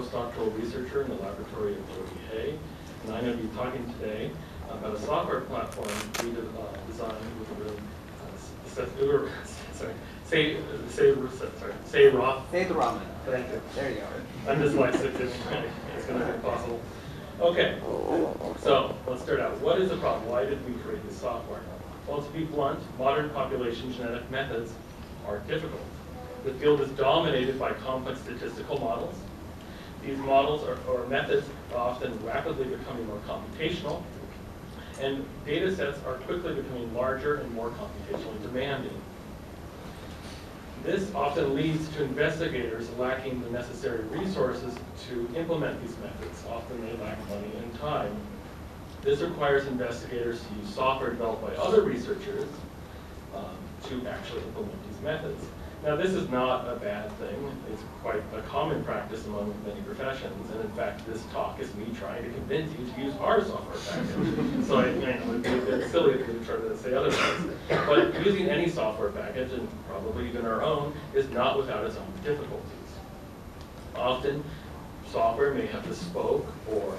postdoctoral researcher in the laboratory of Jody Hay, and I'm going to be talking today about a software platform we designed with a really say the ramen. Thank you. There you go. I'm dyslexic. It's going to be impossible. Okay, so let's start out. What is the problem? Why did we create this software? Well, to be blunt, modern population genetic methods are difficult. The field is dominated by complex statistical models. These models or methods are often rapidly becoming more computational, and data sets are quickly becoming larger and more computationally demanding. This often leads to investigators lacking the necessary resources to implement these methods. Often they lack money and time. This requires investigators to use software developed by other researchers to actually implement these methods. Now, this is not a bad thing. It's quite a common practice among many professions, and in fact, this talk is me trying to convince you to use our software package. So it would be a bit silly to try to say otherwise. But using any software package, and probably even our own, is not without its own difficulties. Often, software may have bespoke or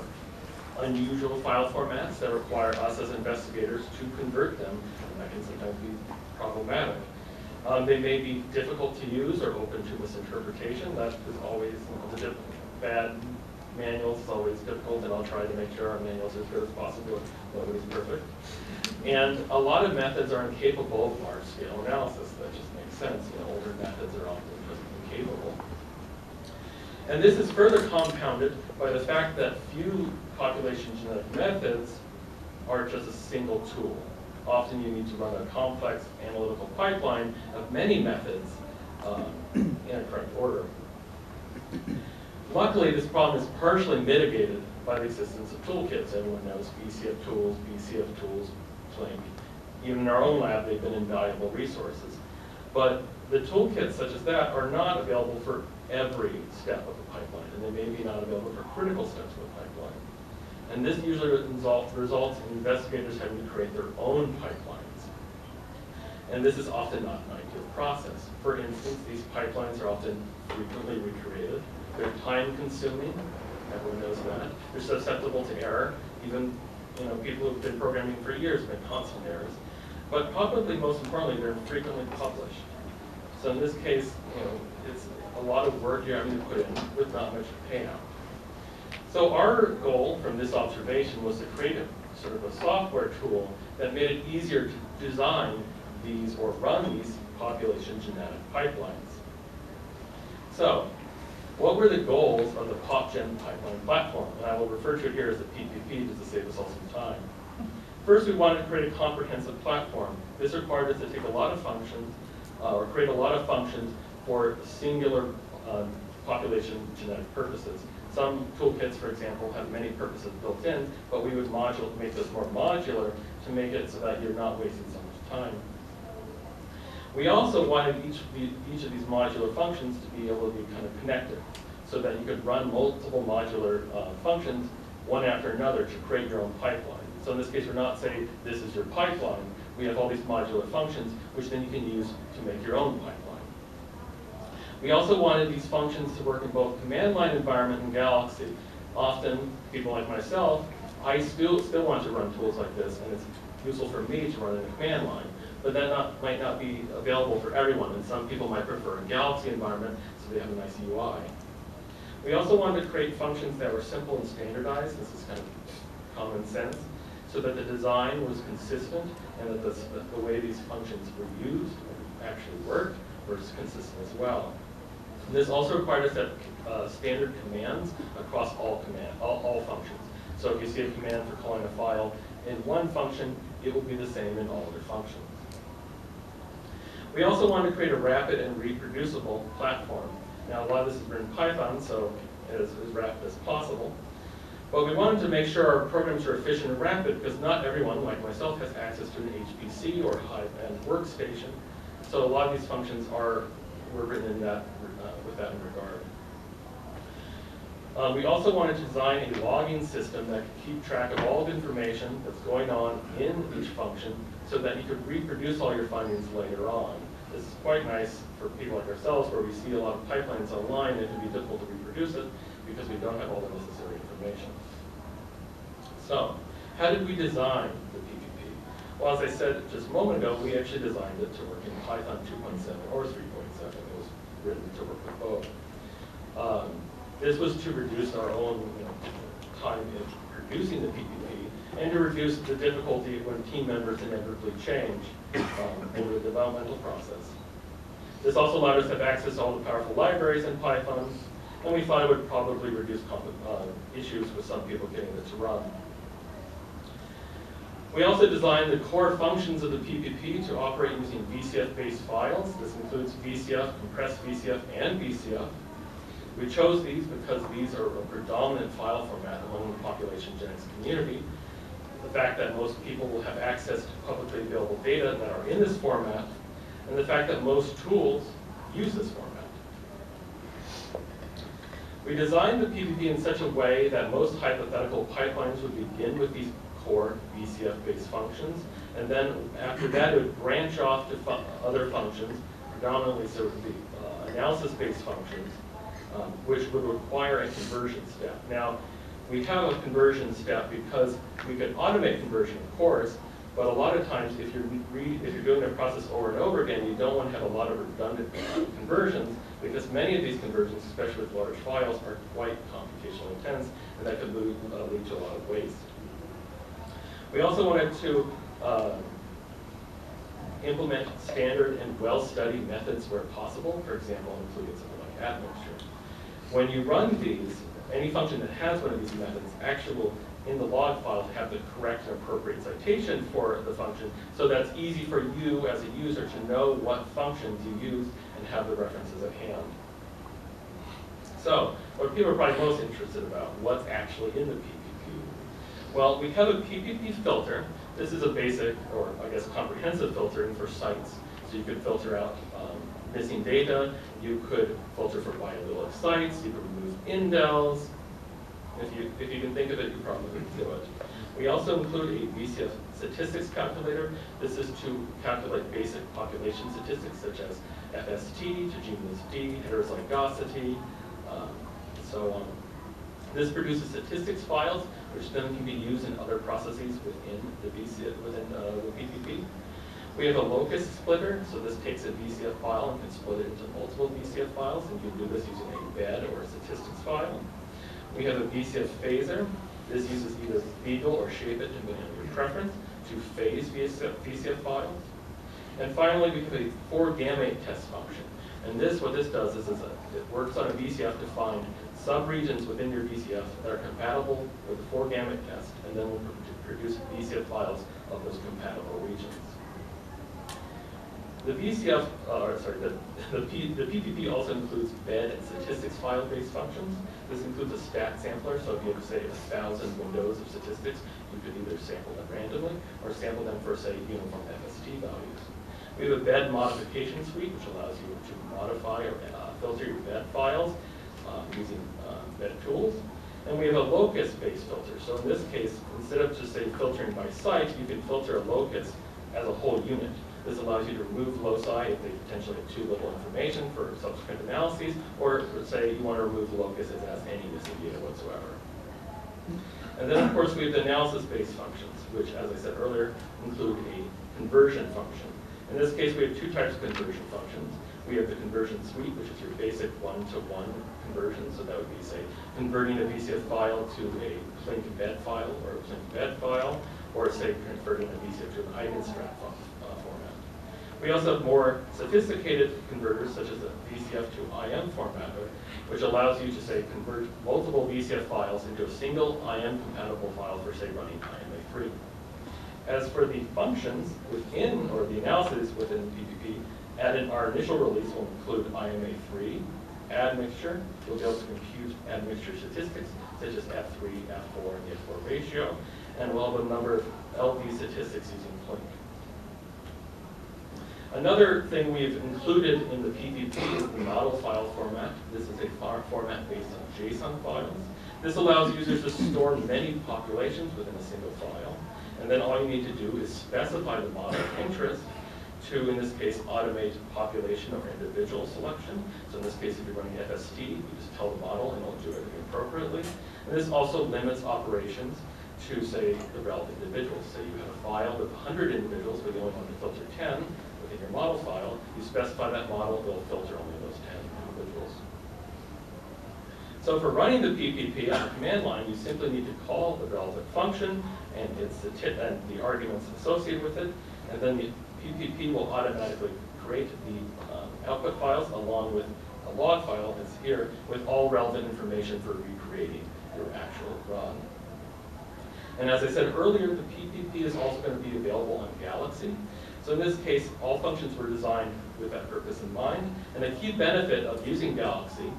unusual file formats that require us as investigators to convert them, and that can sometimes be problematic. They may be difficult to use or open to misinterpretation. That is always, bad manuals is always difficult, and I'll try to make sure our manuals are as good as possible. Nobody's perfect. And a lot of methods are incapable of large-scale analysis. That just makes sense. Older methods are often just incapable. And this is further compounded by the fact that few population genetic methods are just a single tool. Often you need to run a complex analytical pipeline of many methods in a correct order. Luckily, this problem is partially mitigated by the existence of toolkits. Everyone knows BCF tools, BCF tools, Flink. Even in our own lab, they've been invaluable resources. But the toolkits such as that are not available for every step of the pipeline, and they may be not available for critical steps of the pipeline. And this usually results in investigators having to create their own pipelines. And this is often not an ideal process. For instance, these pipelines are often frequently recreated. They're time-consuming. Everyone knows that. They're susceptible to error. Even people who've been programming for years make constant errors. But probably most importantly, they're frequently published. So in this case, it's a lot of work you're having to put in with not much payout. So our goal from this observation was to create a sort of a software tool that made it easier to design these or run these population genetic pipelines. So what were the goals of the Popgen pipeline platform? And I will refer to it here as the PPP just to save us all some time. First, we wanted to create a comprehensive platform. This required us to take a lot of functions, or create a lot of functions for singular population genetic purposes. Some toolkits, for example, have many purposes built in, but we would make this more modular to make it so that you're not wasting so much time. We also wanted each of these modular functions to be able to be kind of connected, so that you could run multiple modular functions one after another to create your own pipeline. So in this case, we're not saying this is your pipeline. We have all these modular functions, which then you can use to make your own pipeline. We also wanted these functions to work in both command line environment and Galaxy. Often, people like myself, I still want to run tools like this, and it's useful for me to run in a command line. But that might not be available for everyone, and some people might prefer a Galaxy environment, so they have a nice UI. We also wanted to create functions that were simple and standardized. This is kind of common sense, so that the design was consistent, and that the way these functions were used and actually worked was consistent as well. This also required us to have standard commands across all functions. So if you see a command for calling a file in one function, it will be the same in all other functions. We also wanted to create a rapid and reproducible platform. Now, a lot of this is written in Python, so as rapid as possible. But we wanted to make sure our programs are efficient and rapid, because not everyone, like myself, has access to an HPC or high-end workstation. So a lot of these functions were written in with that in regard. We also wanted to design a logging system that could keep track of all the information that's going on in each function, so that you could reproduce all your findings later on. This is quite nice for people like ourselves, where we see a lot of pipelines online, and it can be difficult to reproduce it, because we don't have all the necessary information. So, how did we design the PPP? Well, as I said just a moment ago, we actually designed it to work in Python 2.7 or 3.7. It was written to work with both. This was to reduce our own time in producing the PPP and to reduce the difficulty when team members inevitably change over the developmental process. This also allowed us to have access to all the powerful libraries in Python, and we thought it would probably reduce issues with some people getting it to run. We also designed the core functions of the PPP to operate using VCF-based files. This includes VCF, compressed VCF, and BCF. We chose these because these are a predominant file format among the population genetics community. The fact that most people will have access to publicly available data that are in this format, and the fact that most tools use this format. We designed the PPP in such a way that most hypothetical pipelines would begin with these core VCF-based functions, and then after that it would branch off to other functions, predominantly sort of the analysis-based functions, which would require a conversion step. Now, we have a conversion step because we can automate conversion, of course, but a lot of times if you're doing the process over and over again, you don't want to have a lot of redundant conversions, because many of these conversions, especially with large files, are quite computationally intense, and that could lead to a lot of waste. We also wanted to implement standard and well-studied methods where possible, for example, including something like admixture. When you run these, any function that has one of these methods actually will, in the log file, have the correct and appropriate citation for the function, so that's easy for you as a user to know what functions you use and have the references at hand. So, what people are probably most interested about, what's actually in the PPP? Well, we have a PPP filter. This is a basic, or I guess comprehensive filtering for sites. So you could filter out missing data, you could filter for biallelic sites, you could remove indels. If you can think of it, you probably could do it. We also include a VCF statistics calculator. This is to calculate basic population statistics such as FST, to gene list D, heterozygosity, and so on. This produces statistics files, which then can be used in other processes within the PPP. We have a locus splitter, so this takes a VCF file and can split it into multiple VCF files, and you can do this using a bed or a statistics file. We have a VCF phaser. This uses either Beagle or Shape It, depending on your preference, to phase VCF files. And finally, we have a 4-gamete test function. And what this does is it works on a VCF to find subregions within your VCF that are compatible with the 4-gamete test, and then we'll produce VCF files of those compatible regions. The VCF, the PPP also includes bed and statistics file-based functions. This includes a stat sampler, so if you have, say, 1,000 windows of statistics, you could either sample them randomly or sample them for, say, uniform FST values. We have a bed modification suite, which allows you to modify or filter your bed files using bed tools. And we have a locus-based filter. So in this case, instead of just, say, filtering by site, you can filter a locus as a whole unit. This allows you to remove loci if they potentially have too little information for subsequent analyses, or say you want to remove locus if it has any missing data whatsoever. And then, of course, we have the analysis-based functions, which, as I said earlier, include a conversion function. In this case, we have two types of conversion functions. We have the conversion suite, which is your basic one-to-one conversion. So that would be, say, converting a VCF file to a Plink bed file or a Plink bed file, or, say, converting a VCF to an eigenstrat format. We also have more sophisticated converters, such as a VCF to IM formatter, which allows you to, say, convert multiple VCF files into a single IM-compatible file for, say, running IMA3. As for the functions within, or the analysis within PPP, in our initial release will include IMA3, admixture. You'll be able to compute admixture statistics, such as F3, F4, and the F4 ratio, and we'll have a number of LV statistics using Plink. Another thing we've included in the PPP is the model file format. This is a format based on JSON files. This allows users to store many populations within a single file. And then all you need to do is specify the model of interest to, in this case, automate population or individual selection. So in this case, if you're running FST, you just tell the model and it'll do everything appropriately. And this also limits operations to, say, the relevant individuals. Say you have a file with 100 individuals, but you only want to filter 10 within your model file. You specify that model, it'll filter only those 10 individuals. So for running the PPP on the command line, you simply need to call the relevant function and and the arguments associated with it, and then the PPP will automatically create the output files along with a log file that's here with all relevant information for recreating your actual run. And as I said earlier, the PPP is also going to be available on Galaxy. So in this case, all functions were designed with that purpose in mind. And the key benefit of using Galaxy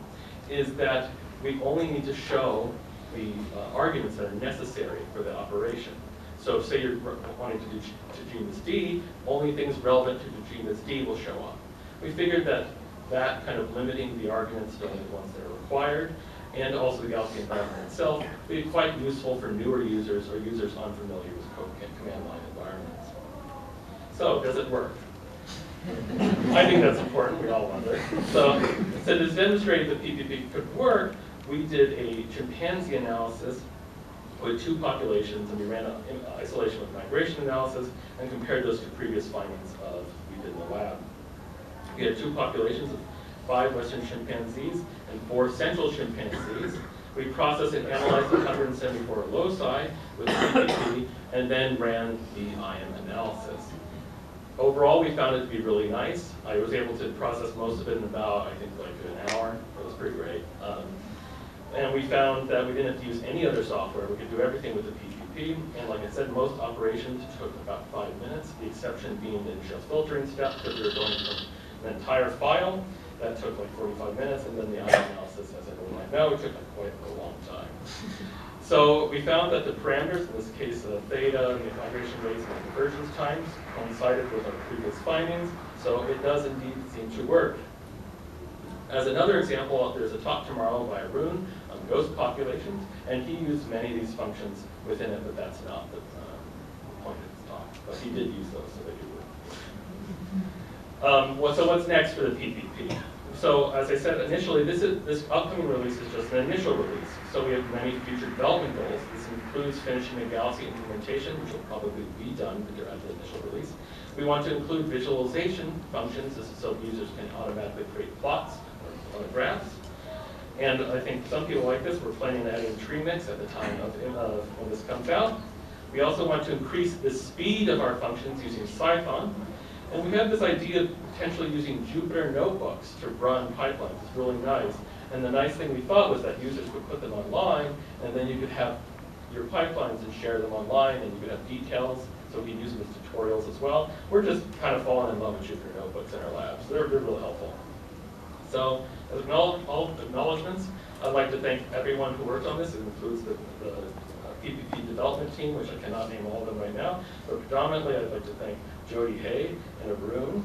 is that we only need to show the arguments that are necessary for the operation. So say you're wanting to do to genus D, only things relevant to genus D will show up. We figured that kind of limiting the arguments to only the ones that are required, and also the Galaxy environment itself, would be quite useful for newer users or users unfamiliar with command line environments. So, does it work? I think that's important, we all wonder. So to demonstrate that PPP could work, we did a chimpanzee analysis with 2 populations, and we ran an isolation with migration analysis and compared those to previous findings we did in the lab. We had 2 populations of 5 Western chimpanzees and 4 central chimpanzees. We processed and analyzed 174 loci with PPP and then ran the IM analysis. Overall, we found it to be really nice. I was able to process most of it in about, I think, like an hour. It was pretty great. And we found that we didn't have to use any other software. We could do everything with the PPP. And like I said, most operations took about 5 minutes, the exception being the just filtering step, because we were going from an entire file. That took like 45 minutes, and then the IM analysis, as everyone might know, took like quite a long time. So we found that the parameters, in this case theta, the migration rates, and the convergence times, coincided with our previous findings, so it does indeed seem to work. As another example, there's a talk tomorrow by Arun on ghost populations, and he used many of these functions within it, but that's not the point of his talk. But he did use those, so they do work. So what's next for the PPP? So as I said initially, this upcoming release is just an initial release. So we have many future development goals. This includes finishing the Galaxy implementation, which will probably be done at the initial release. We want to include visualization functions so users can automatically create plots or graphs. And I think some people like this. We're planning to add in tree mix at the time of when this comes out. We also want to increase the speed of our functions using Python. And we have this idea of potentially using Jupyter notebooks to run pipelines. It's really nice. And the nice thing we thought was that users could put them online, and then you could have your pipelines and share them online, and you could have details, so we can use them as tutorials as well. We're just kind of falling in love with Jupyter notebooks in our labs. They're really helpful. So, as all acknowledgements, I'd like to thank everyone who worked on this. It includes the PPP development team, which I cannot name all of them right now, but predominantly I'd like to thank Jody Hay and Arun.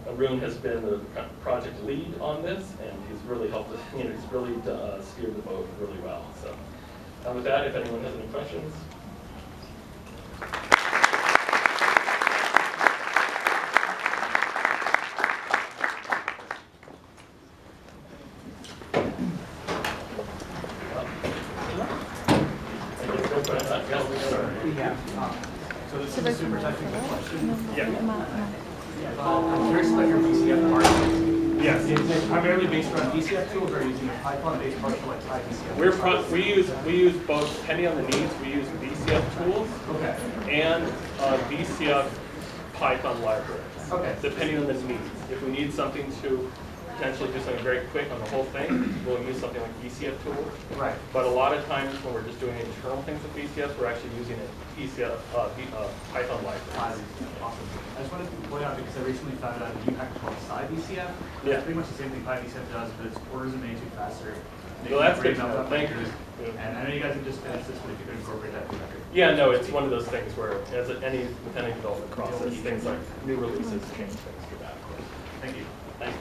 Arun has been the project lead on this, and he's really helped us, he's really steered the boat really well. So, with that, if anyone has any questions. So this is a super technical question. Yeah. I'm curious about your VCF part. Yes. Is it primarily based around VCF tools, or are you using a Python-based part for like VCF? We use both, depending on the needs. We use VCF tools and VCF Python libraries. Okay. Depending on the needs. If we need something to potentially do something very quick on the whole thing, we'll use something like VCF tools. Right. But a lot of times when we're just doing internal things with VCF, we're actually using a Python library. Awesome. I just wanted to point out, because I recently found out a new hack called SciVCF. Yeah. It's pretty much the same thing PyVCF does, but it's orders of magnitude faster. Well, that's good to know. Thank you. And I know you guys have just finished this, but if you could incorporate that feedback. Yeah, no, it's one of those things where, with any development process, things like new releases change things dramatically. Thank you. Thank you.